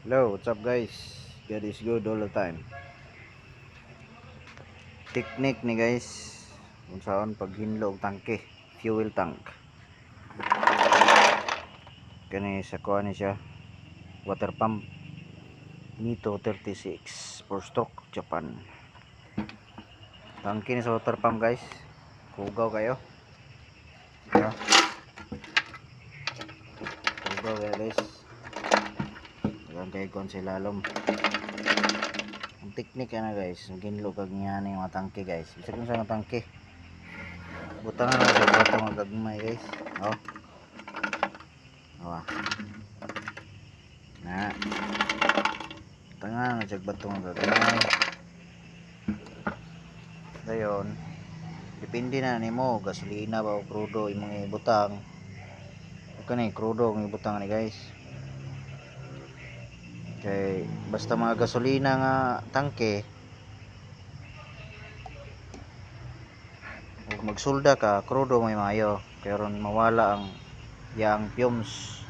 Hello, what's up guys? God is good all the time. Technique ni guys kung saan paghinlo og tangke, fuel tank. Kani sa kuha ni siya, water pump Nito 36 4 stroke Japan. Tangke ni sa water pump guys. Kugaw kayo. Yeah. Kugaw kayo guys. Dagan kayo kon sa lalom. Ang teknik na guys, ginlo kag niya ni mga tangke guys. Bisa kung sa mga tangke. Butangan na sa bato mga gagmay guys. Oh. Oh. Na. Butangan na sa bato mga gagmay. Dayon. Depende na nimo gasolina ba o crudo imong ibutang. Kani crudo ang ibutang ni guys. Kay basta mga gasolina nga tangke ug magsulda ka crudo may mayo kay ron mawala ang yang fumes.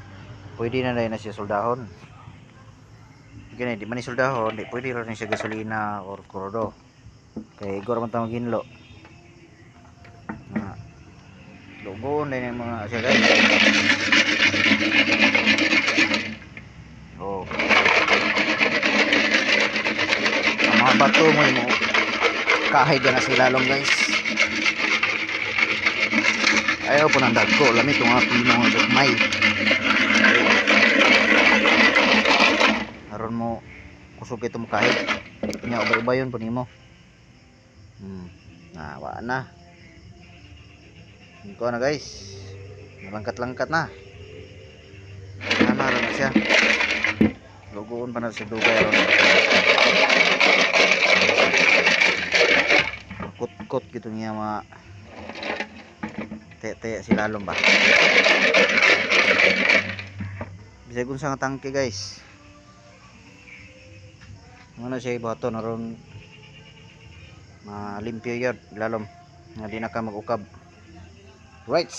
Pwede na dai na siya soldahon. Kani di man ni soldahon, di pwede ron siya gasolina or crudo. Kay igor man ta maginlo. Na lugon din mga siya guys. Oh. Ang mga bato mo kahay na sila long guys. Ayaw po ng dagko, lamit itong mga pinong nga gagmay. Aron mo kusog ito mo kahit nya ubay-ubayon po nimo. Wala na. Ito na guys. Langkat-langkat na. Tama na siya. Lugoon pa na sa dugay ron. Kot-kot gitu niya mga te silalom ba. Bisa kung sa tangke guys. Ano siya ibato na ron malimpyo yun lalom nga di na ka mag-ukab. Right.